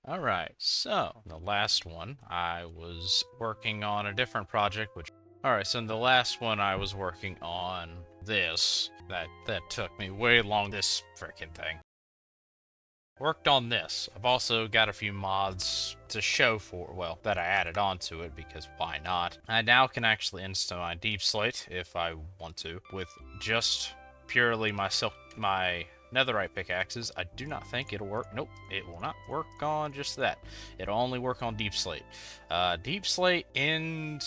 Alright, so the last one, I was working on a different project, which... Alright, so in the last one I was working on this. That took me way long, this freaking thing. Worked on this. I've also got a few mods to show for, well, that I added onto it, because why not? I now can actually install my deep slate, if I want to, with just purely my netherite pickaxes. I do not think it'll work. Nope, it will not work on just that. It'll only work on deep slate. Deep slate and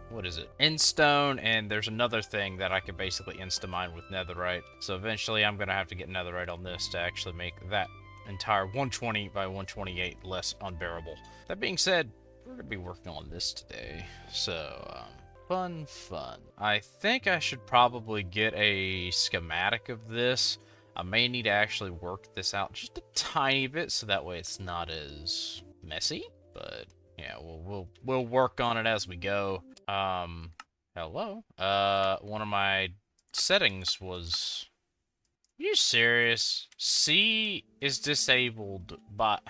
what is it? In stone, and there's another thing that I could basically insta-mine with netherite. So eventually I'm gonna have to get netherite on this to actually make that entire 120 by 128 less unbearable. That being said, we're gonna be working on this today. So, fun. I think I should probably get a schematic of this. I may need to actually work this out just a tiny bit so that way it's not as messy, but yeah, we'll work on it as we go. Hello? One of my settings was... Are you serious? C is disabled, but...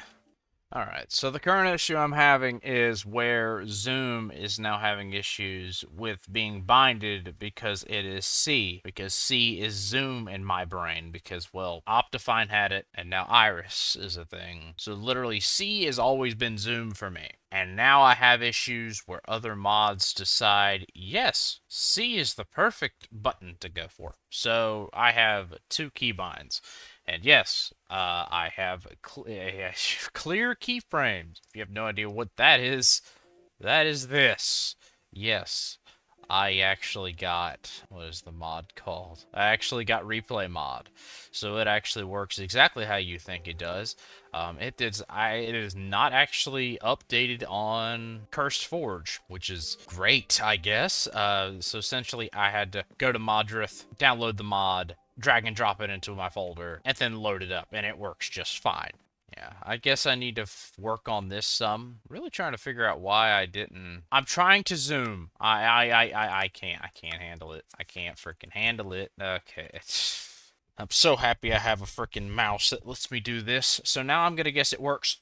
Alright, so the current issue I'm having is where Zoom is now having issues with being binded because it is C. Because C is Zoom in my brain because, well, Optifine had it and now Iris is a thing. So literally C has always been Zoom for me. And now I have issues where other mods decide, yes, C is the perfect button to go for. So I have two keybinds. And yes, I have clear keyframes. If you have no idea what that is this. Yes, I actually got, what is the mod called? I actually got replay mod. So it actually works exactly how you think it does. It is not actually updated on Cursed Forge, which is great, I guess. So essentially I had to go to Modrith, download the mod, drag and drop it into my folder, and then load it up, and it works just fine. Yeah, I guess I need to work on this some. Really trying to figure out why I didn't... I'm trying to zoom. I can't handle it. I can't freaking handle it. Okay, I'm so happy I have a freaking mouse that lets me do this. So now I'm gonna guess it works.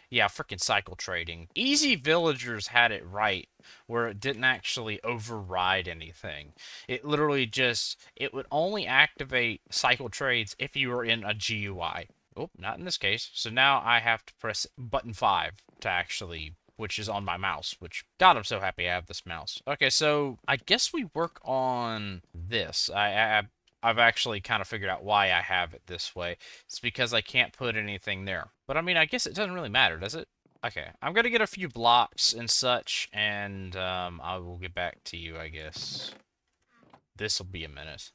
Yeah, freaking cycle trading. Easy Villagers had it right, where it didn't actually override anything. It literally just, it would only activate cycle trades if you were in a GUI. Oh, not in this case. So now I have to press button 5 to actually, which is on my mouse, which, God, I'm so happy I have this mouse. Okay, so I guess we work on this. I've actually kind of figured out why I have it this way. It's because I can't put anything there. But I mean, I guess it doesn't really matter, does it? Okay, I'm gonna get a few blocks and such, and I will get back to you, I guess. This'll be a minute.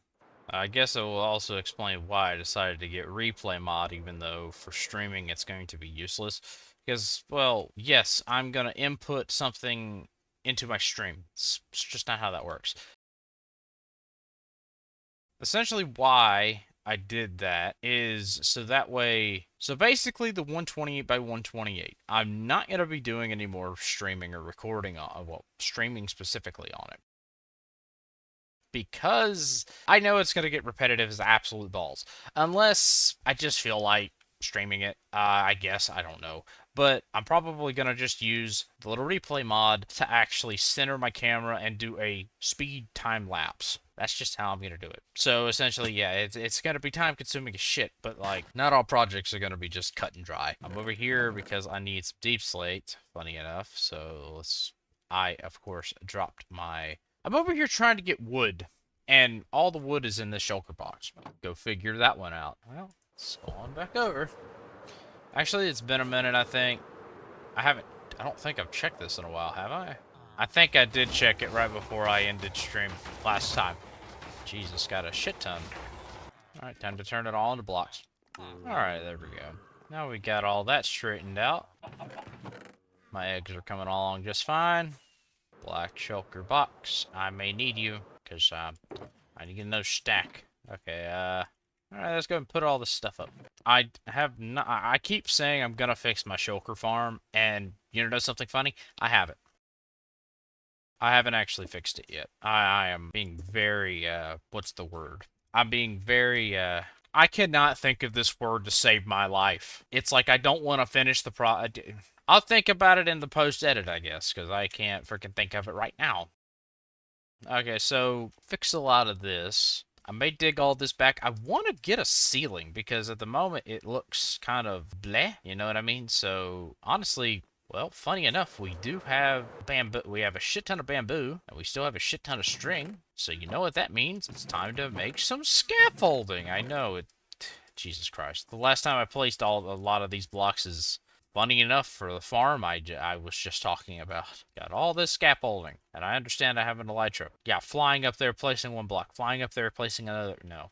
I guess it will also explain why I decided to get replay mod, even though for streaming it's going to be useless. Because, well, yes, I'm gonna input something into my stream. It's just not how that works. Essentially why I did that is so that way, so basically the 128 by 128, I'm not going to be doing any more streaming or recording on, well, streaming specifically on it. Because I know it's going to get repetitive as absolute balls. Unless I just feel like streaming it, I guess, I don't know. But I'm probably going to just use the little replay mod to actually center my camera and do a speed time lapse. That's just how I'm going to do it. So essentially, yeah, it's going to be time consuming as shit, but like, not all projects are going to be just cut and dry. I'm over here because I need some deep slate, funny enough. So I, of course, dropped my... I'm over here trying to get wood, and all the wood is in this shulker box. Go figure that one out. Well, let's go on back over. Actually, it's been a minute, I think. I don't think I've checked this in a while, have I? I think I did check it right before I ended stream last time. Jesus, got a shit ton. Alright, time to turn it all into blocks. Alright, there we go. Now we got all that straightened out. My eggs are coming along just fine. Black shulker box. I may need you, because I need to get another stack. Okay, alright, let's go and put all this stuff up. I keep saying I'm gonna fix my shulker farm, and you know something funny? I haven't. I haven't actually fixed it yet. I am being very, what's the word? I'm being very, I cannot think of this word to save my life. It's like I don't want to finish the I'll think about it in the post-edit, I guess, because I can't freaking think of it right now. Okay, so fix a lot of this. I may dig all this back. I want to get a ceiling because at the moment it looks kind of bleh, you know what I mean? So honestly, well, funny enough, we do have bamboo. We have a shit ton of bamboo, and we still have a shit ton of string. So you know what that means? It's time to make some scaffolding. I know it. Jesus Christ! The last time I placed a lot of these blocks is funny enough for the farm I was just talking about. Got all this scaffolding, and I understand I have an elytra. Yeah, flying up there, placing one block, flying up there, placing another. No,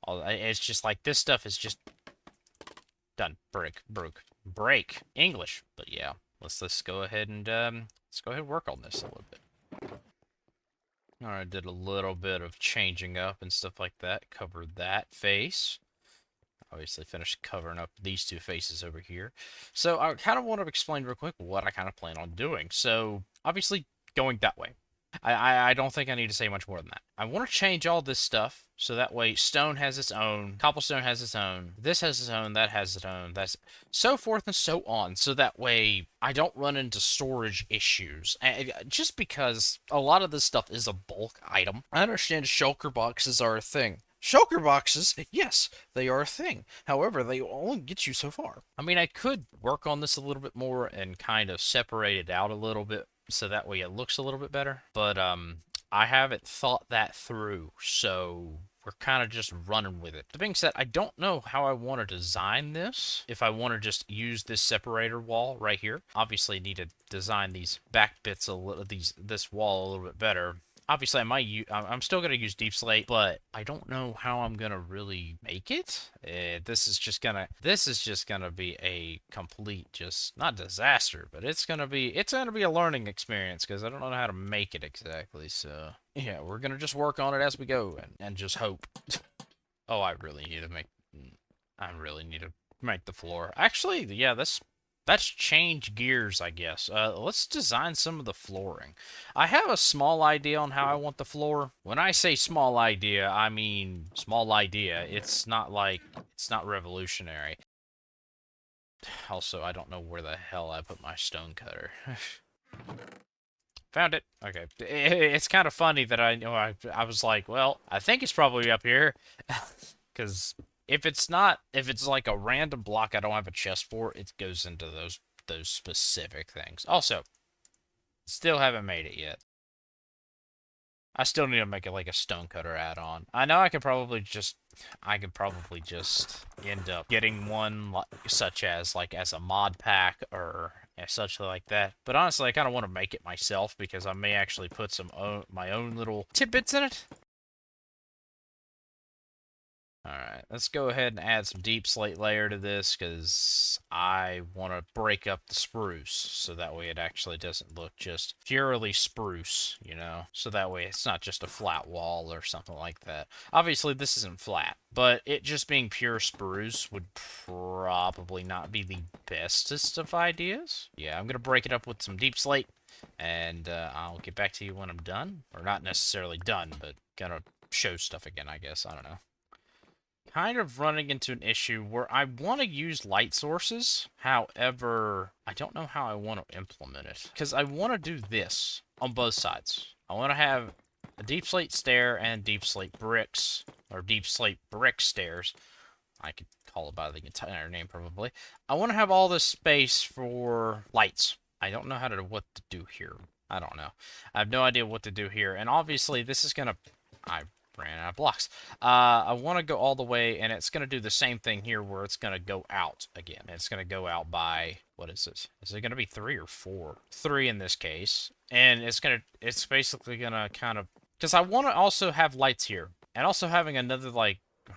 it's just like this stuff is just done. Break English. But yeah, let's go ahead and work on this a little bit. All right, did a little bit of changing up and stuff like that. Covered that face. Obviously finished covering up these two faces over here. So I kind of want to explain real quick what I kind of plan on doing. So obviously going that way. I don't think I need to say much more than that. I want to change all this stuff so that way stone has its own, cobblestone has its own, this has its own, that has its own, that's so forth and so on. So that way I don't run into storage issues. And just because a lot of this stuff is a bulk item. I understand shulker boxes are a thing. Shulker boxes, yes, they are a thing. However, they only get you so far. I mean, I could work on this a little bit more and kind of separate it out a little bit so that way it looks a little bit better. But I haven't thought that through, so we're kind of just running with it. That being said, I don't know how I want to design this. If I want to just use this separator wall right here, obviously need to design these back bits a little, this wall a little bit better. Obviously, I'm still gonna use deep slate, but I don't know how I'm gonna really make it. This is just gonna be a complete, just not disaster, but it's gonna be a learning experience because I don't know how to make it exactly. So yeah, we're gonna just work on it as we go and just hope. Oh, I really need to make the floor. Actually, yeah, that's change gears, I guess. Let's design some of the flooring. I have a small idea on how I want the floor. When I say small idea, I mean small idea. It's not revolutionary. Also, I don't know where the hell I put my stone cutter. Found it. Okay. It's kind of funny that I was like, well, I think it's probably up here. Because if it's like a random block I don't have a chest for, it goes into those specific things. Also, still haven't made it yet. I still need to make it like a stonecutter add-on. I know I could probably just end up getting one such as as a mod pack or such like that. But honestly, I kind of want to make it myself because I may actually put my own little tidbits in it. Alright, let's go ahead and add some deep slate layer to this because I want to break up the spruce so that way it actually doesn't look just purely spruce, you know? So that way it's not just a flat wall or something like that. Obviously this isn't flat, but it just being pure spruce would probably not be the bestest of ideas. Yeah, I'm going to break it up with some deep slate and I'll get back to you when I'm done. Or not necessarily done, but gonna show stuff again, I guess. I don't know. Kind of running into an issue where I want to use light sources. However, I don't know how I want to implement it. Because I want to do this on both sides. I want to have a deep slate stair and deep slate bricks. Or deep slate brick stairs. I could call it by the entire name probably. I want to have all this space for lights. I don't know what to do here. I don't know. I have no idea what to do here. And obviously this is going to... I ran out of blocks. I want to go all the way, and it's going to do the same thing here where it's going to go out again. It's going to go out by, what is this? Is it going to be 3 or 4? 3 in this case. And it's basically going to kind of, because I want to also have lights here. And also having another,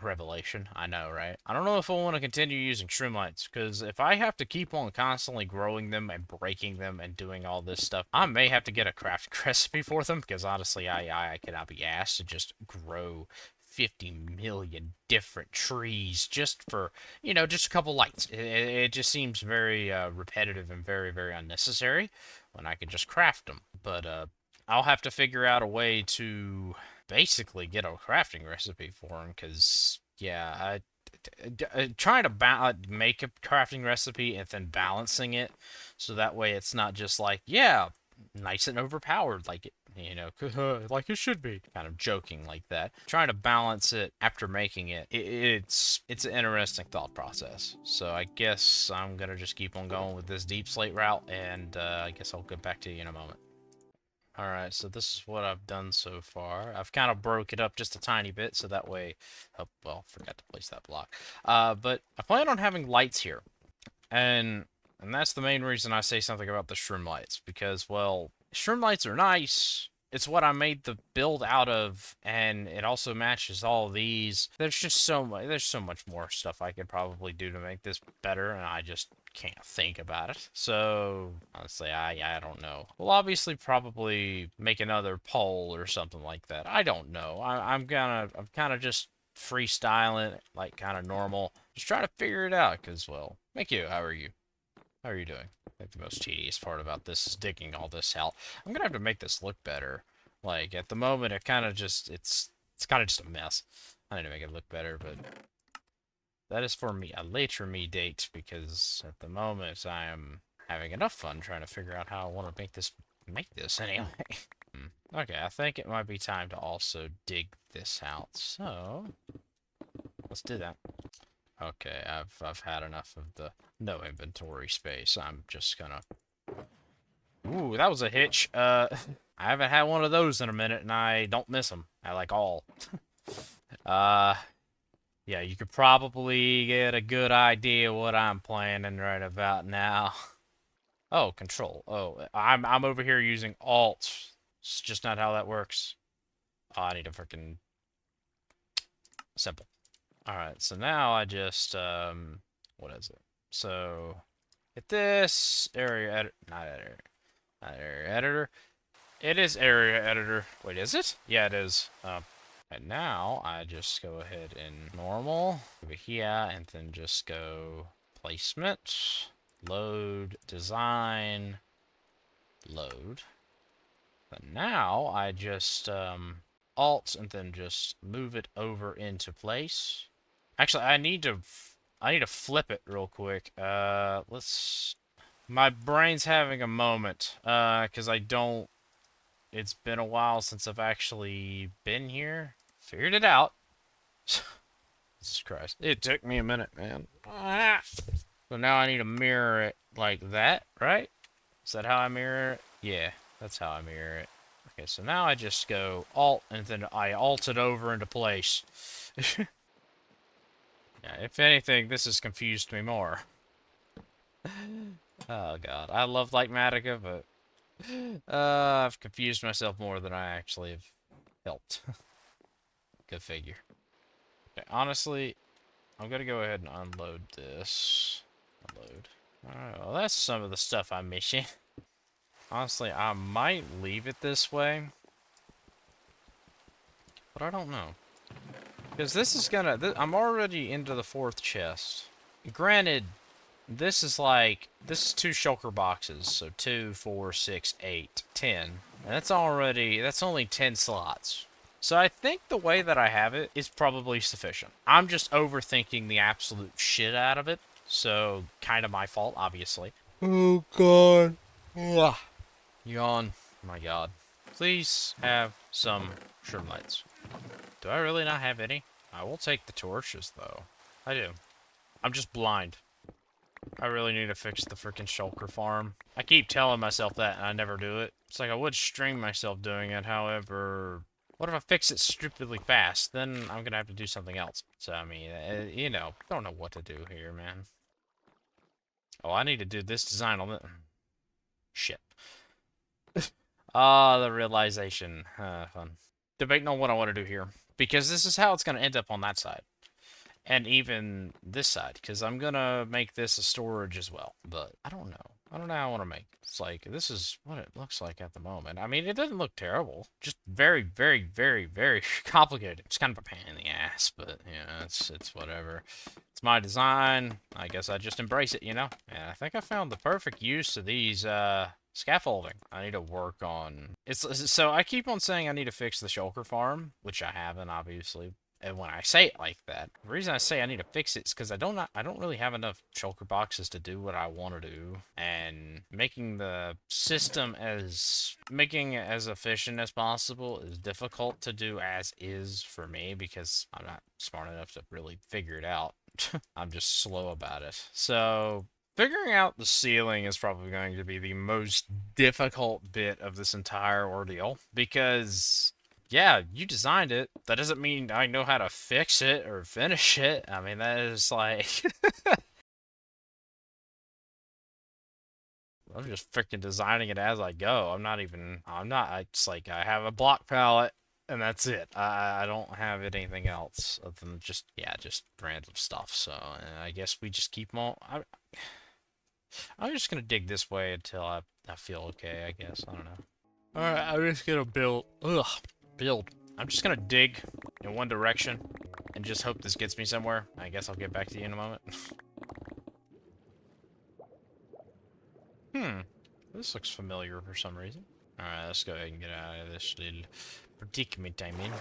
revelation. I know, right? I don't know if I want to continue using shroom lights, because if I have to keep on constantly growing them and breaking them and doing all this stuff, I may have to get a crafting recipe for them, because honestly, I cannot be asked to just grow 50 million different trees just for, just a couple lights. It just seems very repetitive and very, very unnecessary when I could just craft them. But I'll have to figure out a way to basically get a crafting recipe for them, because yeah, trying to make a crafting recipe and then balancing it, so that way it's not just like, yeah, nice and overpowered, like it, you know, like it should be. Kind of joking like that. Trying to balance it after making it, it's an interesting thought process. So I guess I'm gonna just keep on going with this deep slate route, and I guess I'll get back to you in a moment. Alright, so this is what I've done so far. I've kind of broke it up just a tiny bit, so that way... Oh, well, forgot to place that block. But I plan on having lights here. And that's the main reason I say something about the shroom lights. Because, well, shroom lights are nice. It's what I made the build out of, and it also matches all these. There's just there's so much more stuff I could probably do to make this better, and I just can't think about it. So, honestly, I don't know. We'll obviously probably make another poll or something like that. I don't know. I'm kind of just freestyling, like kind of normal. Just trying to figure it out, because, well, thank you. How are you? How are you doing? I think the most tedious part about this is digging all this out. I'm gonna have to make this look better. Like, at the moment, it kind of just, it's kind of just a mess. I need to make it look better, but that is for me, a later me date, because at the moment, I am having enough fun trying to figure out how I want to make this anyway. Okay, I think it might be time to also dig this out, so let's do that. Okay, I've had enough of the no inventory space. I'm just gonna... Ooh, that was a hitch. I haven't had one of those in a minute, and I don't miss them. I like all. Yeah, you could probably get a good idea what I'm planning right about now. Oh, control. Oh, I'm over here using alt. It's just not how that works. Oh, I need a freaking... Simple. Alright, so now I just, what is it? So, hit this, area editor, not area editor. It is area editor. Wait, is it? Yeah, it is. And now, I just go ahead and normal, over here, and then just go placement, load, design, load. But now, I just, alt, and then just move it over into place. Actually, I need to flip it real quick. Let's... My brain's having a moment, because I don't... It's been a while since I've actually been here. Figured it out. Jesus Christ. It took me a minute, man. So now I need to mirror it like that, right? Is that how I mirror it? Yeah, that's how I mirror it. Okay, so now I just go alt, and then I alt it over into place. Yeah, if anything, this has confused me more. Oh god, I love Lightmatica, but I've confused myself more than I actually have helped. Good figure. Okay, honestly, I'm gonna go ahead and unload this. Unload. Alright, well that's some of the stuff I'm missing. Honestly, I might leave it this way, but I don't know. Because this is gonna... I'm already into the 4th chest. Granted, this is like... This is 2 shulker boxes. So 2, 4, 6, 8, 10. And that's already... That's only 10 slots. So I think the way that I have it is probably sufficient. I'm just overthinking the absolute shit out of it. So, kind of my fault, obviously. Oh, God. Ugh. Yawn. Oh, my God. Please have some shroom lights. Do I really not have any? I will take the torches, though. I do. I'm just blind. I really need to fix the freaking shulker farm. I keep telling myself that, and I never do it. It's like I would stream myself doing it, however... What if I fix it stupidly fast? Then I'm gonna have to do something else. So, I mean, you know, I don't know what to do here, man. Oh, I need to do this design on it. Shit. Ah, the realization. Fun. Debating on what I want to do here. Because this is how it's going to end up on that side. And even this side. Because I'm going to make this a storage as well. But I don't know. I don't know how I want to make it. It's like, this is what it looks like at the moment. I mean, it doesn't look terrible. Just very, very, very, very complicated. It's kind of a pain in the ass. But, yeah, it's whatever. It's my design. I guess I just embrace it, you know? And I think I found the perfect use of these, scaffolding. I need to work on... So I keep on saying I need to fix the shulker farm, which I haven't, obviously. And when I say it like that, the reason I say I need to fix it is because I don't really have enough shulker boxes to do what I want to do, and making the system making it as efficient as possible is difficult to do as is for me because I'm not smart enough to really figure it out. I'm just slow about it. So figuring out the ceiling is probably going to be the most difficult bit of this entire ordeal because yeah, you designed it. That doesn't mean I know how to fix it or finish it. I mean, that is like... I'm just freaking designing it as I go. It's like I have a block palette and that's it. I don't have anything else other than just, yeah, just random stuff. So I guess we just keep them all... I'm just gonna dig this way until I feel okay, I guess. I don't know. Alright, I'm just gonna build. Ugh. Build. I'm just gonna dig in one direction and just hope this gets me somewhere. I guess I'll get back to you in a moment. This looks familiar for some reason. Alright, let's go ahead and get out of this little predicament I'm in.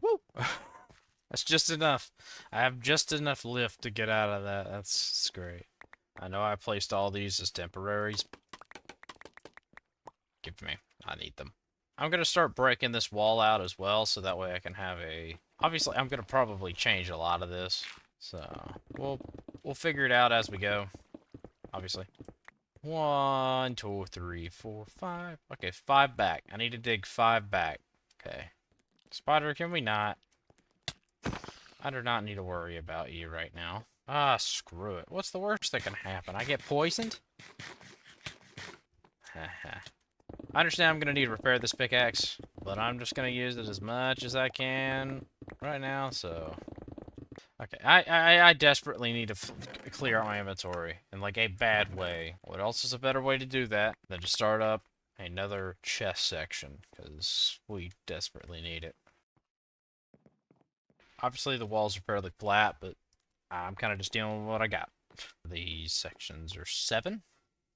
Woo! That's just enough. I have just enough lift to get out of that. That's great. I know I placed all these as temporaries. Give to me. I need them. I'm gonna start breaking this wall out as well, so that way I can have a... Obviously, I'm gonna probably change a lot of this, so we'll figure it out as we go. Obviously. 1, 2, 3, 4, 5. Okay, 5 back. I need to dig 5 back. Okay. Spider, can we not? I do not need to worry about you right now. Ah, screw it. What's the worst that can happen? I get poisoned? Haha. I understand I'm going to need to repair this pickaxe, but I'm just going to use it as much as I can right now, so... Okay, I desperately need to clear out my inventory in, like, a bad way. What else is a better way to do that than to start up another chest section, because we desperately need it. Obviously, the walls are fairly flat, but I'm kind of just dealing with what I got. These sections are 7?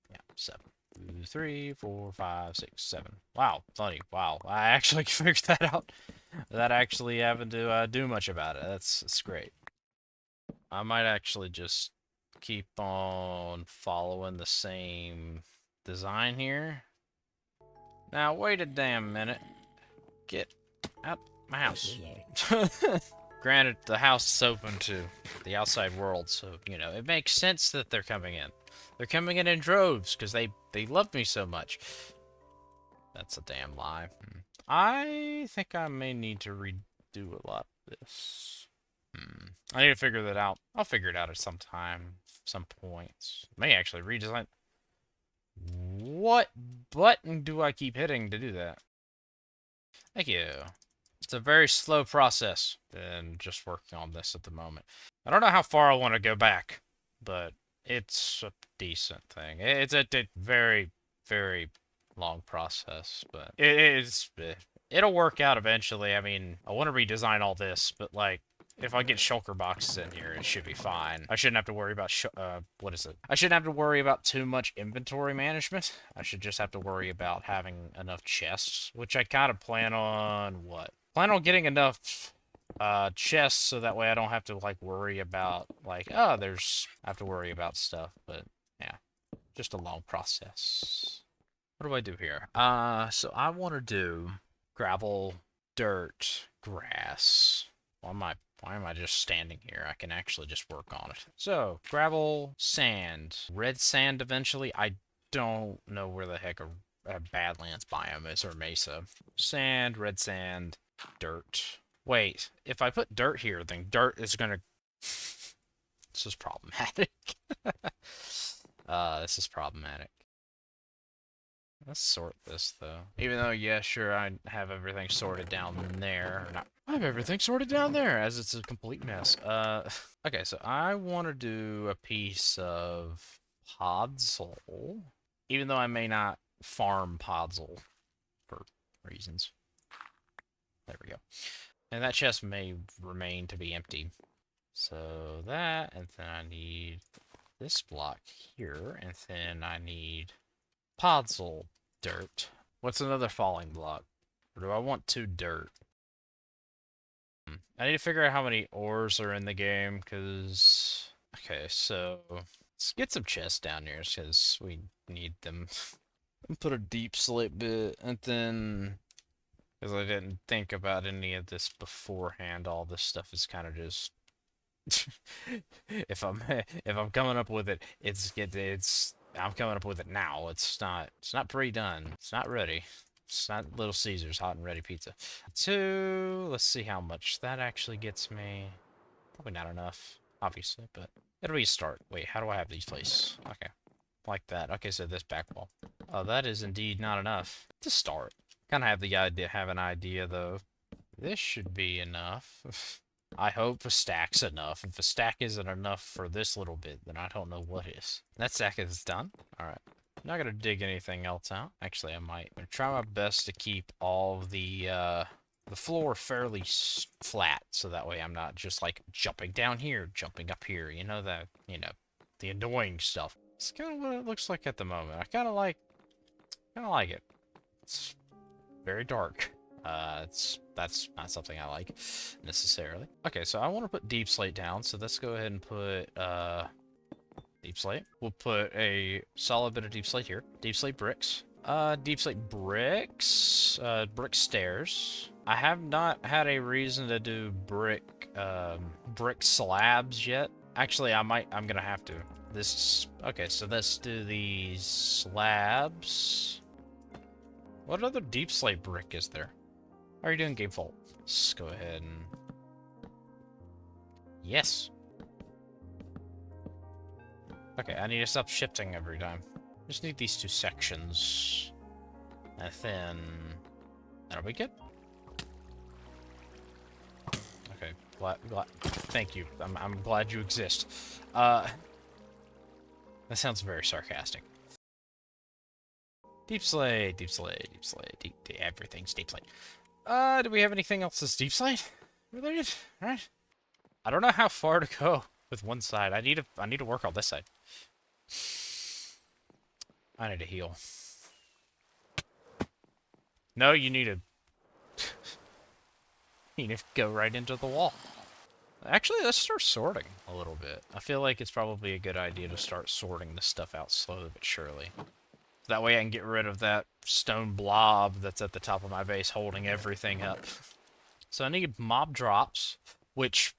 Yeah, 7. 2, 3, 4, 5, 6, 7. Wow, funny. Wow, I actually figured that out without actually having to do much about it. That's great. I might actually just keep on following the same design here. Now, wait a damn minute. Get out my house. Granted, the house is open to the outside world, so, you know, it makes sense that they're coming in. They're coming in droves, because they love me so much. That's a damn lie. I think I may need to redo a lot of this. I need to figure that out. I'll figure it out at some time, some point. May actually redesign. What button do I keep hitting to do that? Thank you. It's a very slow process, and just working on this at the moment. I don't know how far I want to go back, but it's a decent thing. It's a very, very long process, but it'll work out eventually. I mean, I want to redesign all this, but like, if I get shulker boxes in here, it should be fine. I shouldn't have to worry about what is it? I shouldn't have to worry about too much inventory management. I should just have to worry about having enough chests, which I kind of plan on Plan on getting enough chests so that way I don't have to like worry about like, oh, I have to worry about stuff, but yeah, just a long process. What do I do here? So I want to do gravel, dirt, grass. Why am I just standing here? I can actually just work on it. So, gravel, sand, red sand eventually. I don't know where the heck a Badlands biome is, or mesa. Sand, red sand, dirt. Wait, if I put dirt here, then dirt is gonna... This is problematic. This is problematic. Let's sort this, though. Even though, yeah, sure, I have everything sorted down there. Not, I have everything sorted down there, as it's a complete mess. Okay, so I want to do a piece of podzol. Even though I may not farm podzol for reasons. There we go. And that chest may remain to be empty. So that, and then I need this block here, and then I need podzol dirt. What's another falling block? Or do I want 2 dirt? I need to figure out how many ores are in the game, because... Okay, so... Let's get some chests down here, because we need them. Put a deep slate bit, and then... Because I didn't think about any of this beforehand, all this stuff is kind of just... if I'm coming up with it, it's I'm coming up with it now. It's not pre-done. It's not ready. It's not Little Caesars hot and ready pizza. Let's see how much that actually gets me. Probably not enough, obviously, but it'll be a start. Wait, how do I have these placed? Okay, like that. Okay, so this back wall. Oh, that is indeed not enough to start. Kind of have an idea though. This should be enough. I hope a stack's enough. If a stack isn't enough for this little bit, then I don't know what is. That stack is done. Alright. I'm not gonna dig anything else out. Actually, I might. I'm gonna try my best to keep all the floor fairly flat, so that way I'm not just, like, jumping down here, jumping up here. You know, the annoying stuff. It's kind of what it looks like at the moment. I kind of like it. It's very dark. That's not something I like, necessarily. Okay, so I want to put deep slate down, so let's go ahead and put, deep slate. We'll put a solid bit of deep slate here. Deep slate bricks. Deep slate bricks. Brick stairs. I have not had a reason to do brick slabs yet. Actually, I'm gonna have to. Okay, so let's do these slabs. What other deep slate brick is there? How are you doing, Gamefault? Let's go ahead and... Yes! Okay, I need to stop shifting every time. Just need these two sections. And then... That'll be good. Okay, thank you. I'm glad you exist. That sounds very sarcastic. Deep slate, deep slate, deep slate, everything's deep slate. Do we have anything else that's deep slate related? Alright. I don't know how far to go with one side. I need to work on this side. I need to heal. No, you need to... you need to go right into the wall. Actually, let's start sorting a little bit. I feel like it's probably a good idea to start sorting this stuff out slowly but surely. That way I can get rid of that stone blob that's at the top of my base holding everything up. So I need mob drops, which...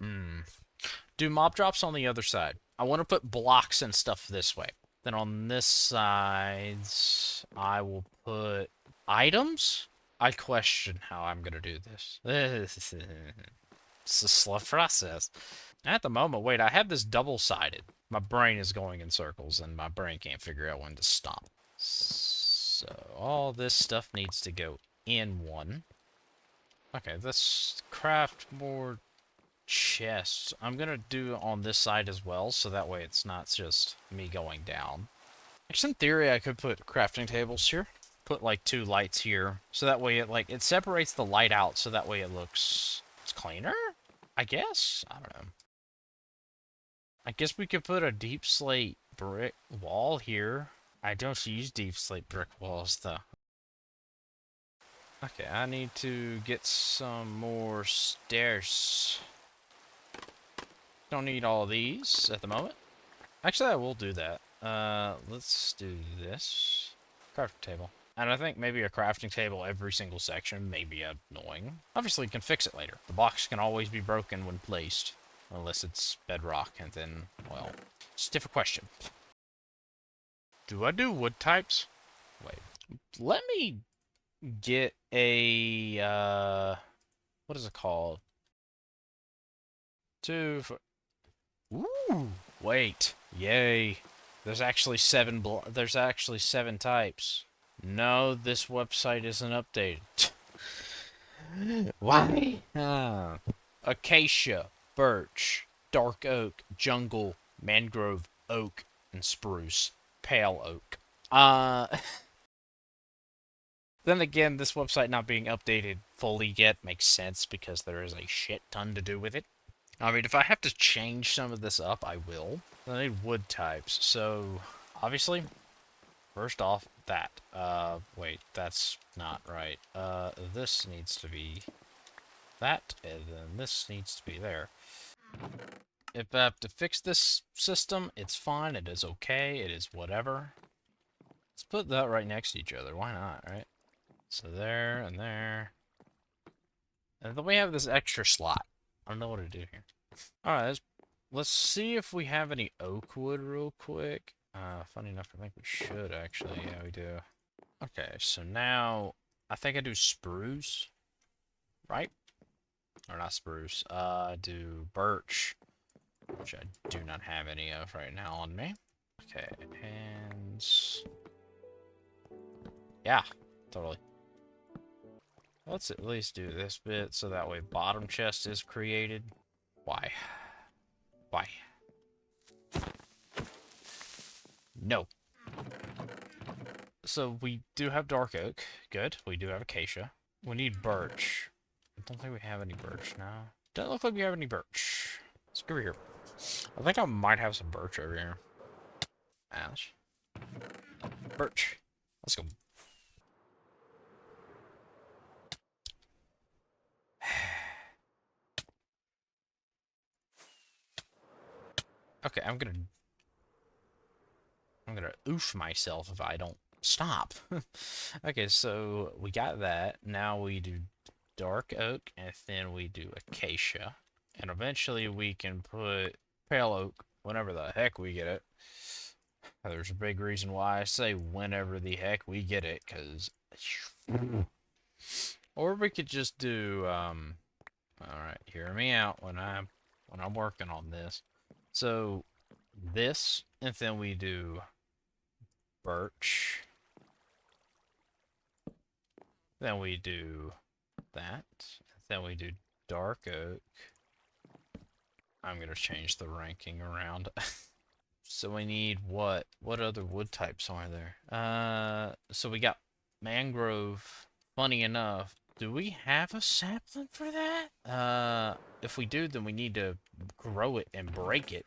do mob drops on the other side. I want to put blocks and stuff this way. Then on this side, I will put items? I question how I'm going to do this. It's a slow process. At the moment, wait, I have this double-sided. My brain is going in circles, and my brain can't figure out when to stop. So, all this stuff needs to go in one. Okay, let's craft more chests. I'm gonna do it on this side as well, so that way it's not just me going down. Actually, in theory, I could put crafting tables here. Put, like, 2 lights here, so that way it separates the light out, so that way it's cleaner? I guess? I don't know. I guess we could put a deep slate brick wall here. I don't use deep slate brick walls, though. Okay, I need to get some more stairs. Don't need all these at the moment. Actually, I will do that. Let's do this. Crafting table. And I think maybe a crafting table every single section may be annoying. Obviously, you can fix it later. The box can always be broken when placed. Unless it's bedrock, and then, well, it's a different question. Do I do wood types? Wait. Let me get a, what is it called? Ooh, wait. Yay. There's actually 7 types. No, this website isn't updated. Why? Acacia, birch, dark oak, jungle, mangrove, oak, and spruce. Pale oak. Then again, this website not being updated fully yet makes sense because there is a shit ton to do with it. I mean, if I have to change some of this up, I will. I need wood types, so obviously, first off, that. Wait, that's not right. This needs to be that, and then this needs to be there. If I have to fix this system, it's fine, it is okay, it is whatever. Let's put that right next to each other, why not, right? So there, and there. And then we have this extra slot. I don't know what to do here. Alright, let's see if we have any oak wood real quick. Funny enough, I think we should, actually. Yeah, we do. Okay, so now, I think I do spruce, right? Or not spruce, do birch, which I do not have any of right now on me. Okay, and... yeah, totally. Let's at least do this bit, so that way bottom chest is created. Why? Why? No. So we do have dark oak. Good. We do have acacia. We need birch. I don't think we have any birch now. Doesn't look like we have any birch. Let's go over here. I think I might have some birch over here. Ouch. Birch. Let's go. Okay, I'm gonna oof myself if I don't stop. Okay, so we got that. Now we do dark oak, and then we do acacia. And eventually we can put pale oak whenever the heck we get it. There's a big reason why I say whenever the heck we get it, because... Or we could just do, alright, hear me out when I'm working on this. So, this, and then we do birch. Then we do that. Then we do dark oak. I'm gonna change the ranking around. So we need what? What other wood types are there? So we got mangrove. Funny enough, do we have a sapling for that? If we do, then we need to grow it and break it.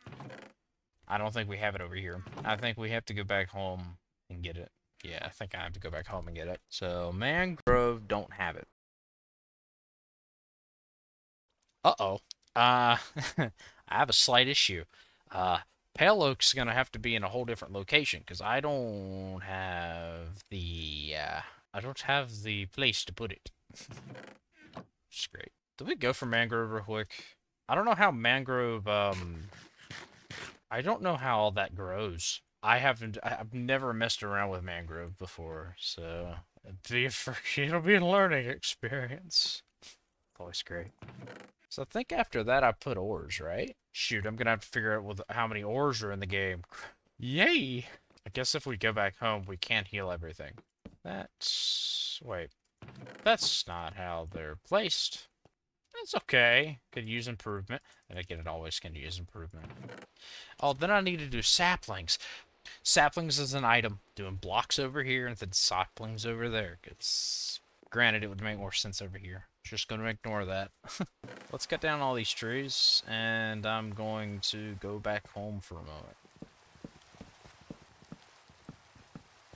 I don't think we have it over here. I think we have to go back home and get it. Yeah, I think I have to go back home and get it. So, mangrove, don't have it. Uh-oh. I have a slight issue. Pale oak's gonna have to be in a whole different location, because I don't have the place to put it. Which is great. Did we go for mangrove real quick? I don't know how mangrove, I don't know how all that grows. I've never messed around with mangrove before, so it'll be a learning experience. Always great. So I think after that I put ores, right? Shoot, I'm gonna have to figure out how many ores are in the game. Yay! I guess if we go back home, we can't heal everything. Wait. That's not how they're placed. That's okay. Could use improvement. And again, it always can use improvement. Oh, then I need to do saplings. Saplings is an item. Doing blocks over here and then saplings over there. Because, granted, it would make more sense over here. Just gonna ignore that. Let's cut down all these trees, and I'm going to go back home for a moment.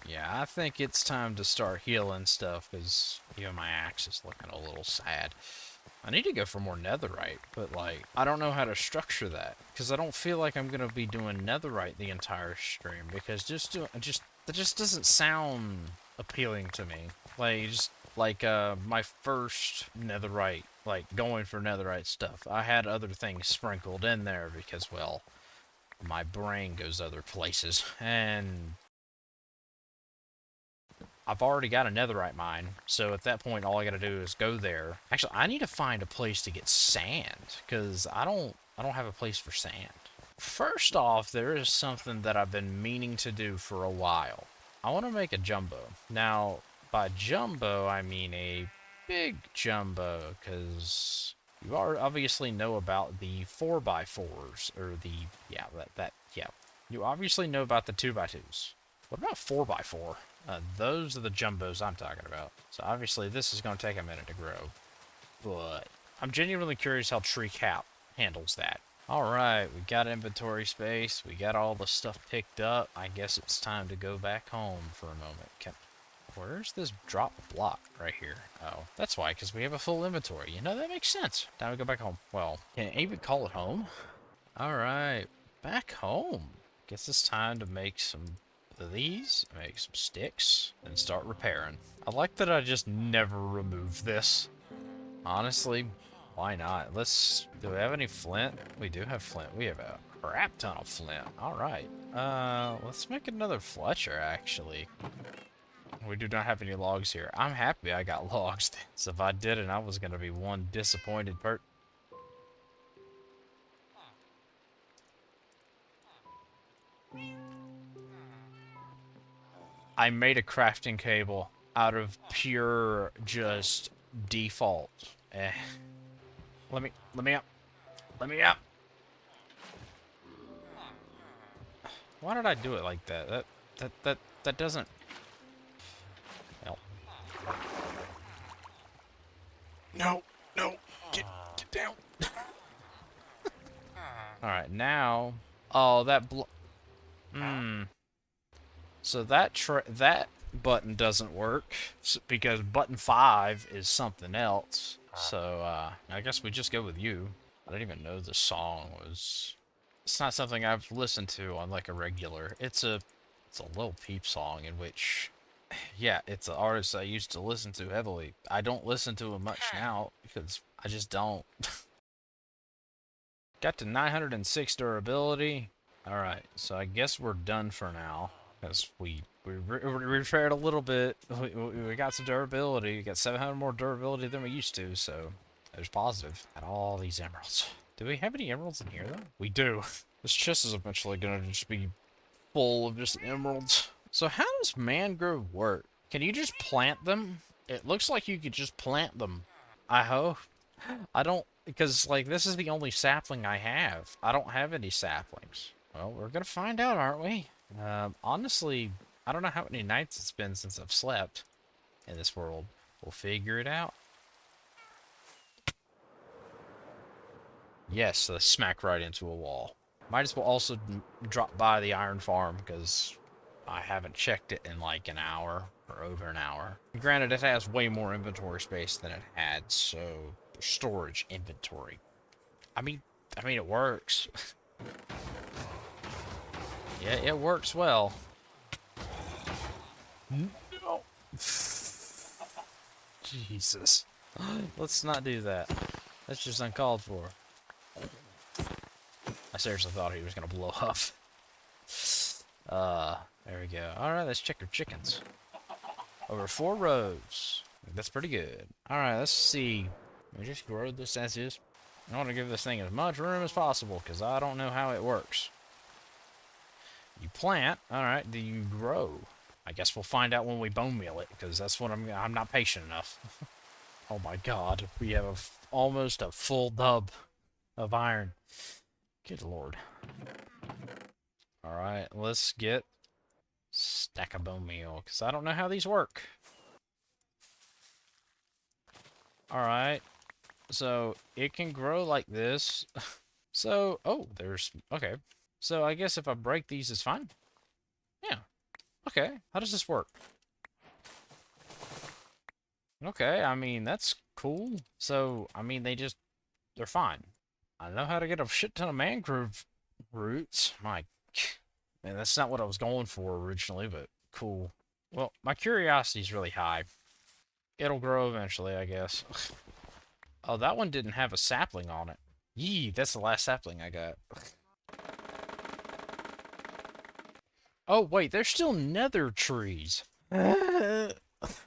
Yeah, I think it's time to start healing stuff, because even my axe is looking a little sad. I need to go for more netherite, but, like, I don't know how to structure that, because I don't feel like I'm going to be doing netherite the entire stream, because that just doesn't sound appealing to me. Like, my first netherite, like, going for netherite stuff, I had other things sprinkled in there, because, well, my brain goes other places, and I've already got a netherite mine, so at that point, all I gotta do is go there. Actually, I need to find a place to get sand, because I don't have a place for sand. First off, there is something that I've been meaning to do for a while. I want to make a jumbo. Now, by jumbo, I mean a big jumbo, because you obviously know about the 4x4s, or you obviously know about the 2x2s. What about 4x4? Those are the jumbos I'm talking about. So obviously this is going to take a minute to grow. But I'm genuinely curious how Tree Cap handles that. Alright, we got inventory space. We got all the stuff picked up. I guess it's time to go back home for a moment. Where's this drop block right here? Oh, that's why, because we have a full inventory. You know, that makes sense. Time to go back home. Well, can I even call it home? Alright, back home. Guess it's time to make some of these, make some sticks, and start repairing. I like that I just never remove this. Honestly, why not? Do we have any flint? We do have flint. We have a crap ton of flint. Alright. Let's make another Fletcher, actually. We do not have any logs here. I'm happy I got logs. So if I didn't, I was going to be one disappointed person. I made a crafting table out of pure just default. Let me up. Let me up. Why did I do it like that? That doesn't help. No, get down. All right, now. Oh, So that button doesn't work because button 5 is something else. So I guess we just go with you. I didn't even know the song was. It's not something I've listened to on like a regular. It's a Lil Peep song in which, yeah, it's an artist I used to listen to heavily. I don't listen to him much now because I just don't. Got to 906 durability. All right, so I guess we're done for now. Because we repaired a little bit. We got some durability. We got 700 more durability than we used to, so there's positive. Got all these emeralds. Do we have any emeralds in here, though? We do. This chest is eventually going to just be full of just emeralds. So how does mangrove work? Can you just plant them? It looks like you could just plant them. I hope. I don't, because, like, this is the only sapling I have. I don't have any saplings. Well, we're going to find out, aren't we? Honestly, I don't know how many nights it's been since I've slept in this world. We'll figure it out. Yes, let's smack right into a wall. Might as well also drop by the iron farm, because I haven't checked it in like an hour, or over an hour. Granted, it has way more inventory space than it had, so storage inventory. I mean, it works. Yeah, it works well. No. Jesus. Let's not do that. That's just uncalled for. I seriously thought he was gonna blow up. There we go. Alright, let's check our chickens. Over 4 rows. That's pretty good. Alright, let's see. We just grow this as is. I want to give this thing as much room as possible, because I don't know how it works. You plant, alright, do you grow? I guess we'll find out when we bone meal it, because that's what I'm not patient enough. Oh my god, we have almost a full dub of iron. Good lord. Alright, let's get stack of bone meal, because I don't know how these work. Alright, so it can grow like this. So, oh, okay. So I guess if I break these, it's fine. Yeah. Okay, how does this work? Okay, I mean, that's cool. So, I mean, they're fine. I know how to get a shit ton of mangrove roots. Man, that's not what I was going for originally, but cool. Well, my curiosity's really high. It'll grow eventually, I guess. Oh, that one didn't have a sapling on it. Yee, that's the last sapling I got. Oh, wait, there's still nether trees. Oh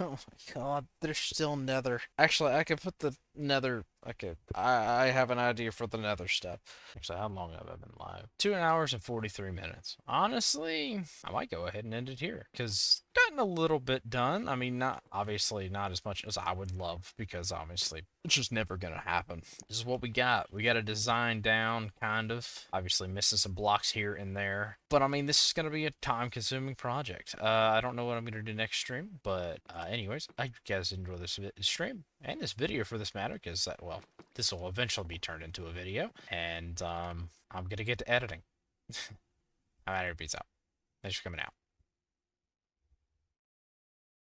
my god, there's still nether. Actually, I could put the nether. I have an idea for the nether stuff. Actually, how long have I been live? 2 hours and 43 minutes. Honestly, I might go ahead and end it here, because gotten a little bit done. I mean, obviously not as much as I would love, because obviously it's just never gonna happen. This is what we got. We got a design down, kind of. Obviously missing some blocks here and there. But I mean, this is gonna be a time-consuming project. I don't know what I'm gonna do next stream, but anyways, I hope you guys enjoy this stream and this video for this matter, because well, this will eventually be turned into a video, and I'm gonna get to editing. I'm out of here. Peace out. Thanks for coming out.